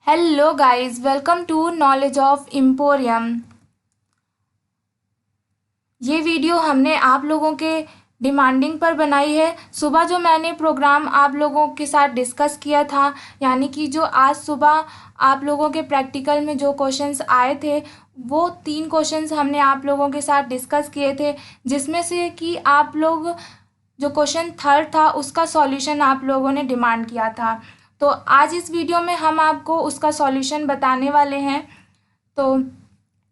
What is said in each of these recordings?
Hello guys, welcome to knowledge of emporium. ये video हमने आप लोगों के डिमांडिंग पर बनाई है। सुबह जो मैंने प्रोग्राम आप लोगों के साथ डिस्कस किया था, यानी कि जो आज सुबह आप लोगों के प्रैक्टिकल में जो क्वेश्चंस आए थे, वो 3 क्वेश्चंस हमने आप लोगों के साथ डिस्कस किए थे, जिसमें से कि आप लोग जो क्वेश्चन थर्ड था उसका सॉल्यूशन आप लोगों ने डिमांड किया था। तो आज इस वीडियो में हम आपको उसका सॉल्यूशन बताने वाले हैं। तो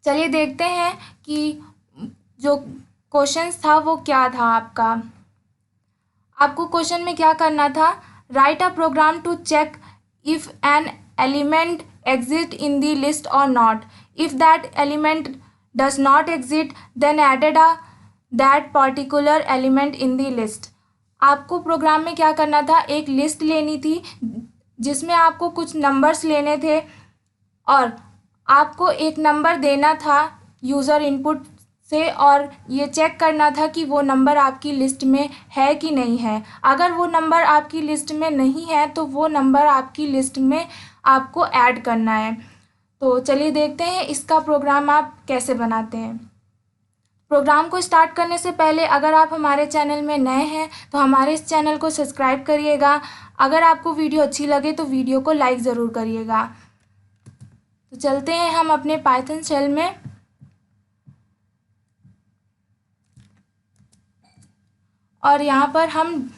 चलिए देखते हैं कि जो क्वेश्चंस था वो क्या था आपका। आपको क्वेश्चन में क्या करना था, write a program to check if an element exist in the list और not. If that element does not exist then added a that particular element in the list. आपको प्रोग्राम में क्या करना था, एक लिस्ट लेनी थी जिसमें आपको कुछ नंबर्स लेने थे और आपको एक नंबर देना था यूज़र इनपुट से, और ये चेक करना था कि वो नंबर आपकी लिस्ट में है कि नहीं है। अगर वो नंबर आपकी लिस्ट में नहीं है तो वो नंबर आपकी लिस्ट में आपको ऐड करना है। तो चलिए देखते हैं इसका प्रोग्राम आप कैसे बनाते हैं। प्रोग्राम को स्टार्ट करने से पहले अगर आप हमारे चैनल में नए हैं तो हमारे इस चैनल को सब्सक्राइब करिएगा। अगर आपको वीडियो अच्छी लगे तो वीडियो को लाइक ज़रूर करिएगा। तो चलते हैं हम अपने पाइथन शेल में। और यहाँ पर हम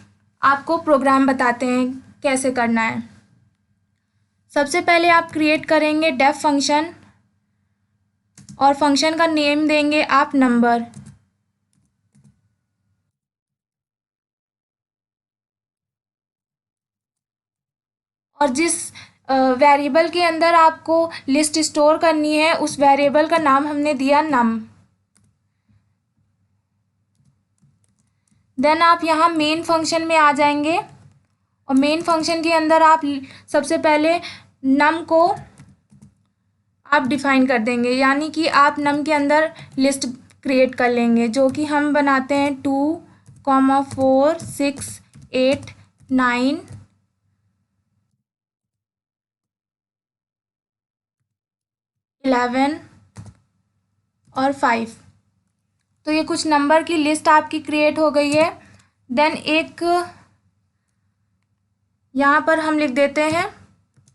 आपको प्रोग्राम बताते हैं कैसे करना है। सबसे पहले आप क्रिएट करेंगे डेफ फंक्शन और फंक्शन का नेम देंगे आप नंबर। और जिस वेरिएबल के अंदर आपको लिस्ट स्टोर करनी है उस वेरिएबल का नाम हमने दिया नम। देन आप यहाँ मेन फंक्शन में आ जाएंगे और मेन फंक्शन के अंदर आप सबसे पहले नम को आप डिफाइन कर देंगे, यानी कि आप नम के अंदर लिस्ट क्रिएट कर लेंगे, जो कि हम बनाते हैं 2, 4, 6, 8, 9, 11 और 5। तो ये कुछ नंबर की लिस्ट आपकी क्रिएट हो गई है। देन एक यहाँ पर हम लिख देते हैं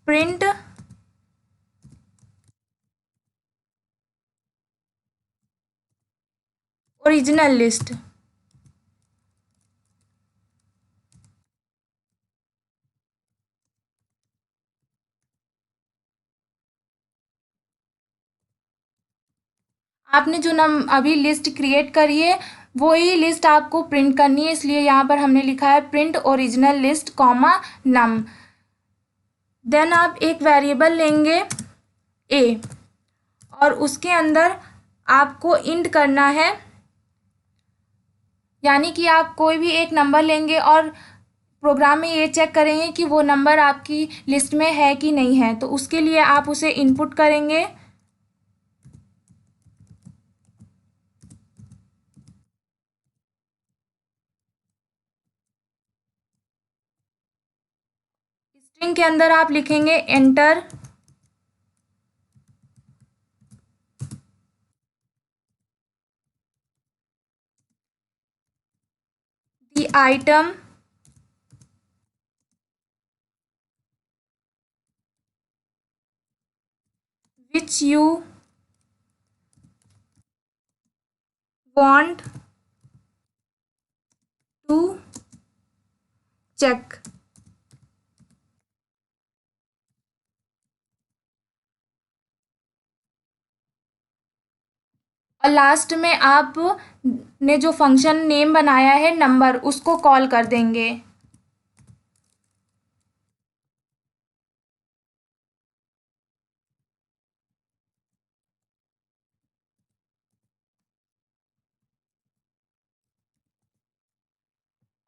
प्रिंट ओरिजिनल लिस्ट। आपने जो अभी लिस्ट क्रिएट करी है वही लिस्ट आपको प्रिंट करनी है, इसलिए यहाँ पर हमने लिखा है प्रिंट ओरिजिनल लिस्ट कॉमा नम। देन आप एक वेरिएबल लेंगे ए और उसके अंदर आपको इंट करना है, यानी कि आप कोई भी एक नंबर लेंगे और प्रोग्राम में ये चेक करेंगे कि वो नंबर आपकी लिस्ट में है कि नहीं है। तो उसके लिए आप उसे इनपुट करेंगे। स्ट्रिंग के अंदर आप लिखेंगे enter the item which you want to check। और लास्ट में आप ने जो फंक्शन नेम बनाया है नंबर, उसको कॉल कर देंगे।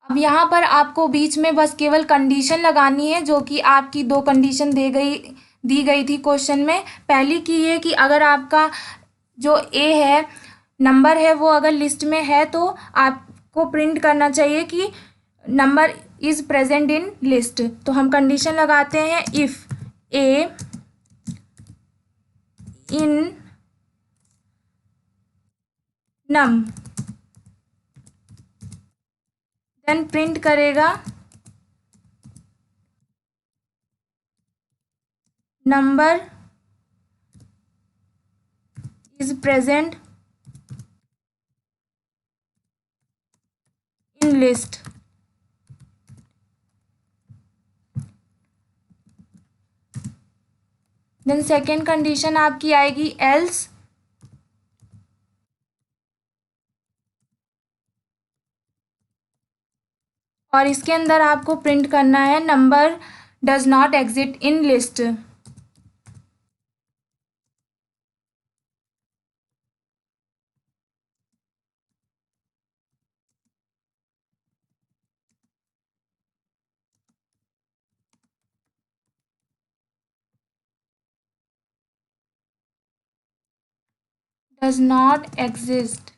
अब यहाँ पर आपको बीच में बस केवल कंडीशन लगानी है, जो कि आपकी 2 कंडीशन दी गई थी क्वेश्चन में। पहली की ये कि अगर आपका जो ए है नंबर है वो अगर लिस्ट में है तो आपको प्रिंट करना चाहिए कि number is present in list. तो हम कंडीशन लगाते हैं if a in num, then print करेगा number is present in list. Then second condition आपकी आएगी एल्स, और इसके अंदर आपको प्रिंट करना है number does not exit in list. Does not exist.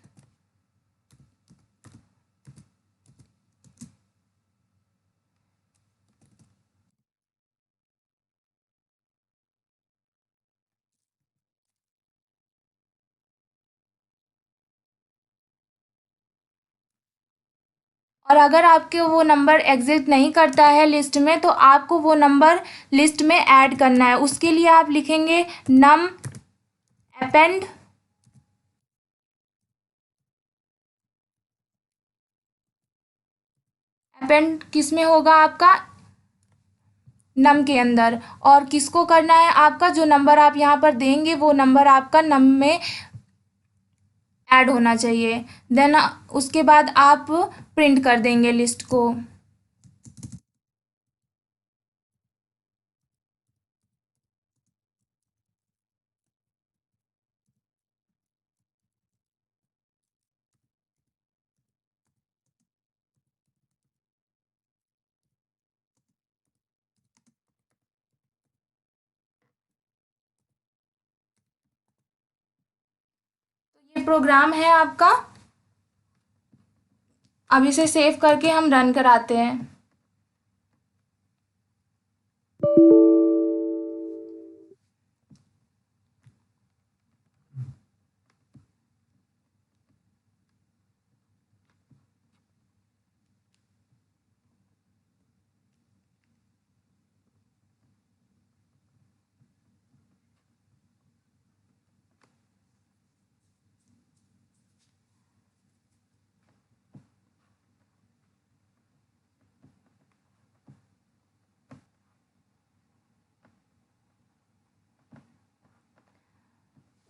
और अगर आपके वो नंबर एग्जिस्ट नहीं करता है लिस्ट में, तो आपको वो नंबर लिस्ट में ऐड करना है। उसके लिए आप लिखेंगे नम अपेंड अपेंड किस में होगा आपका, नम के अंदर। और किसको करना है, आपका जो नंबर आप यहाँ पर देंगे वो नंबर आपका नम में ऐड होना चाहिए। देन उसके बाद आप प्रिंट कर देंगे लिस्ट को। ये प्रोग्राम है आपका। अब इसे सेव करके हम रन कराते हैं।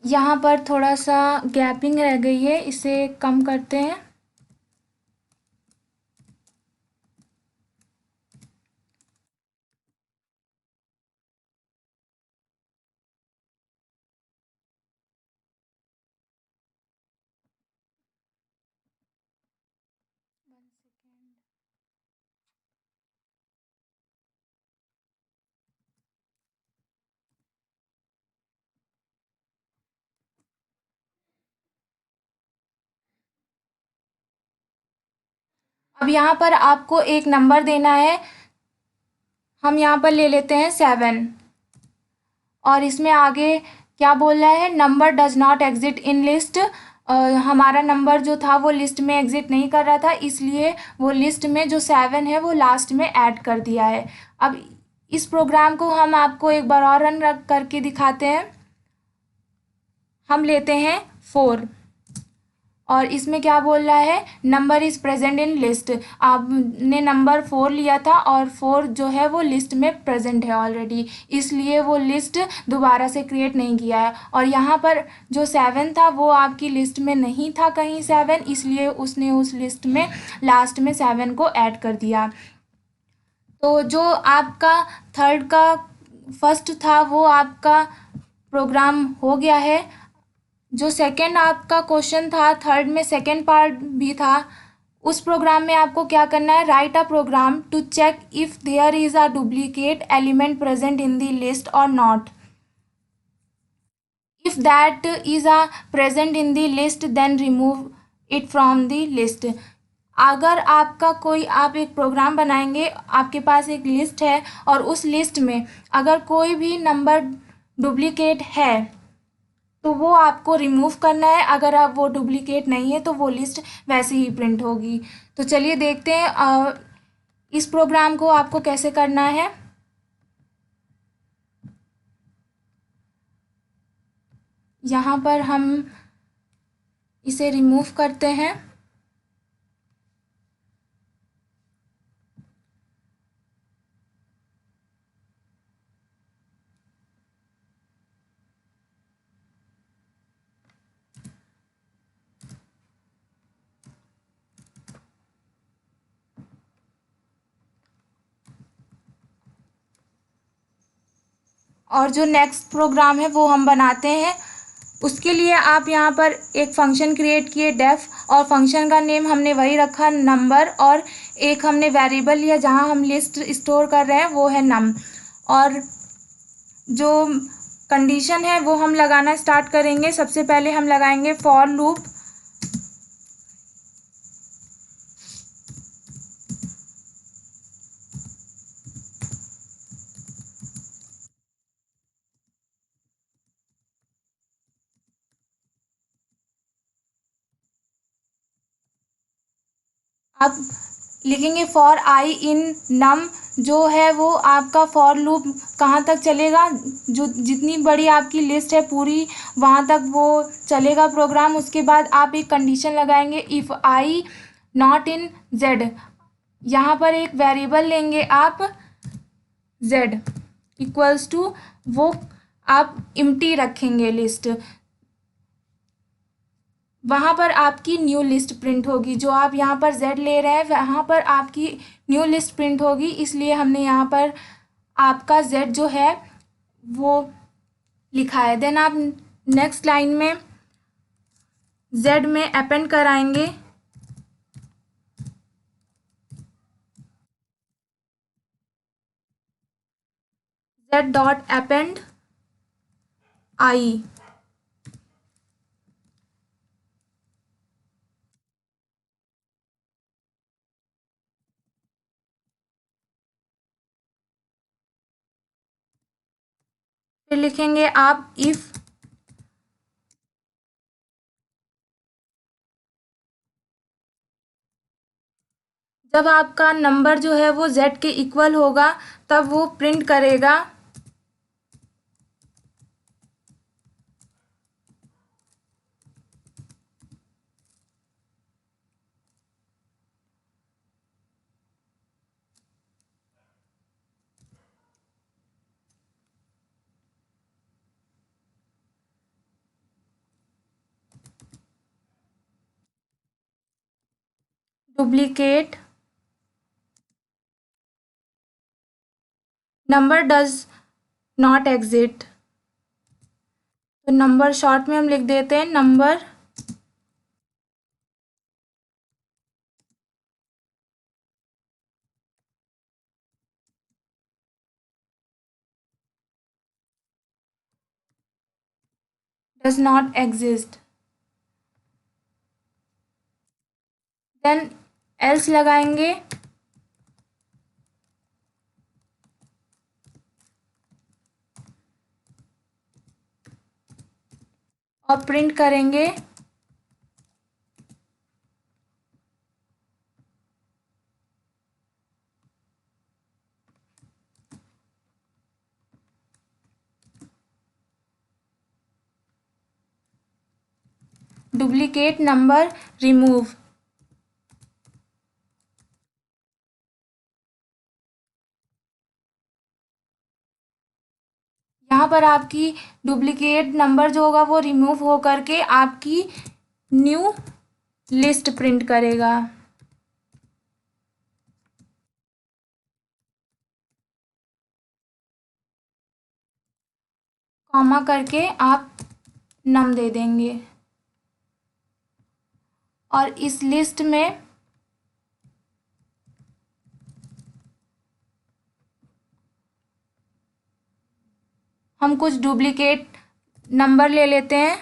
यहाँ पर थोड़ा सा गैपिंग रह गई है, इसे कम करते हैं। अब यहाँ पर आपको एक नंबर देना है। हम यहाँ पर ले लेते हैं 7, और इसमें आगे क्या बोल रहा है, number does not exit in list. हमारा नंबर जो था वो लिस्ट में एग्जिट नहीं कर रहा था, इसलिए वो लिस्ट में जो 7 है वो लास्ट में ऐड कर दिया है। अब इस प्रोग्राम को हम आपको एक बार और रन करके दिखाते हैं। हम लेते हैं 4, और इसमें क्या बोल रहा है, number is present in list. आपने नंबर 4 लिया था और 4 जो है वो लिस्ट में प्रेजेंट है ऑलरेडी, इसलिए वो लिस्ट दोबारा से क्रिएट नहीं किया है। और यहाँ पर जो 7 था वो आपकी लिस्ट में नहीं था कहीं 7, इसलिए उसने उस लिस्ट में लास्ट में 7 को ऐड कर दिया। तो जो आपका थर्ड का फर्स्ट था वो आपका प्रोग्राम हो गया है। जो सेकंड आपका क्वेश्चन था, थर्ड में सेकंड पार्ट भी था, उस प्रोग्राम में आपको क्या करना है, write a program to check if there is a duplicate element present in the list और not. If that is a present in the list then remove it from the list. अगर आपका कोई, आप एक प्रोग्राम बनाएंगे, आपके पास एक list है और उस लिस्ट में अगर कोई भी नंबर डुप्लीकेट है तो वो आपको रिमूव करना है। अगर आप वो डुप्लीकेट नहीं है तो वो लिस्ट वैसे ही प्रिंट होगी। तो चलिए देखते हैं इस प्रोग्राम को आपको कैसे करना है। यहाँ पर हम इसे रिमूव करते हैं। और जो नेक्स्ट प्रोग्राम है वो हम बनाते हैं। उसके लिए आप यहाँ पर एक फंक्शन क्रिएट किए डेफ, और फंक्शन का नेम हमने वही रखा नंबर, और एक हमने वेरिएबल लिया जहाँ हम लिस्ट स्टोर कर रहे हैं वो है नम। और जो कंडीशन है वो हम लगाना स्टार्ट करेंगे। सबसे पहले हम लगाएंगे फॉर लूप। आप लिखेंगे फॉर आई इन नम। जो है वो आपका फॉर लूप कहाँ तक चलेगा, जो जितनी बड़ी आपकी लिस्ट है पूरी वहाँ तक वो चलेगा प्रोग्राम। उसके बाद आप एक कंडीशन लगाएंगे if I not in Z. यहाँ पर एक वेरिएबल लेंगे आप जेड इक्वल्स टू, वो आप इम्प्टी रखेंगे लिस्ट। वहाँ पर आपकी न्यू लिस्ट प्रिंट होगी। जो आप यहाँ पर z ले रहे हैं वहाँ पर आपकी न्यू लिस्ट प्रिंट होगी, इसलिए हमने यहाँ पर आपका z जो है वो लिखा है। देन आप नेक्स्ट लाइन में z में अपेंड कराएंगे z डॉट अपेंड आई। फिर लिखेंगे आप इफ़ जब आपका नंबर जो है वो z के इक्वल होगा तब वो प्रिंट करेगा duplicate number does not exist. तो नंबर शॉर्ट में हम लिख देते हैं number does not exist. Then else लगाएंगे और प्रिंट करेंगे डुप्लीकेट नंबर रिमूव। यहाँ पर आपकी डुप्लीकेट नंबर जो होगा वो रिमूव हो करके आपकी न्यू लिस्ट प्रिंट करेगा। कॉमा करके आप नम दे देंगे और इस लिस्ट में हम कुछ डुप्लीकेट नंबर ले लेते हैं,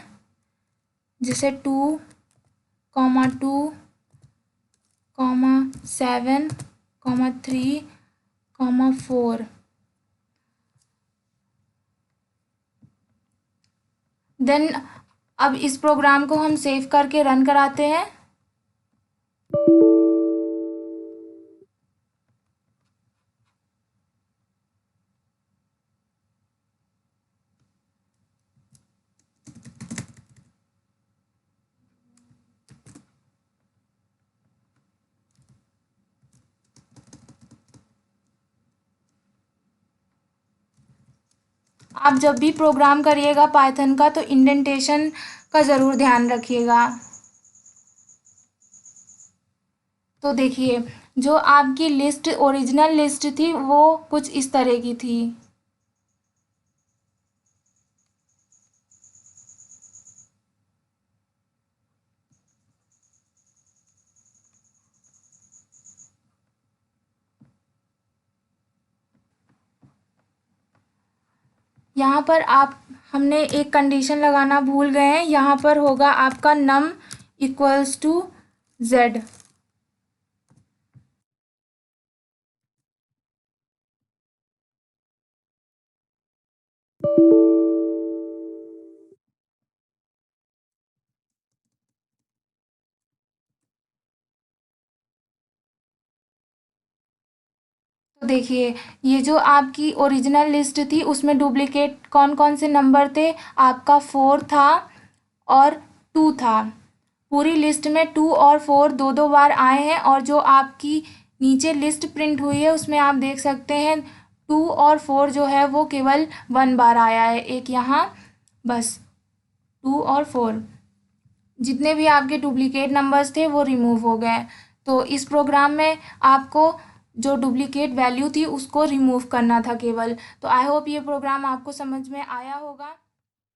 जैसे 2,7,3,4। देन अब इस प्रोग्राम को हम सेव करके रन कराते हैं। आप जब भी प्रोग्राम करिएगा पाइथन का तो इंडेंटेशन का ज़रूर ध्यान रखिएगा। तो देखिए, जो आपकी लिस्ट ओरिजिनल लिस्ट थी वो कुछ इस तरह की थी। यहाँ पर हमने एक कंडीशन लगाना भूल गए हैं। यहाँ पर होगा आपका num इक्वल्स टू z। तो देखिए, ये जो आपकी ओरिजिनल लिस्ट थी उसमें डुप्लीकेट कौन कौन से नंबर थे, आपका 4 था और 2 था। पूरी लिस्ट में 2 और 4 दो दो बार आए हैं, और जो आपकी नीचे लिस्ट प्रिंट हुई है उसमें आप देख सकते हैं 2 और 4 जो है वो केवल 1 बार आया है, एक यहाँ, बस 2 और 4। जितने भी आपके डुप्लीकेट नंबर्स थे वो रिमूव हो गए। तो इस प्रोग्राम में आपको जो डुप्लीकेट वैल्यू थी उसको रिमूव करना था केवल। तो आई होप ये प्रोग्राम आपको समझ में आया होगा।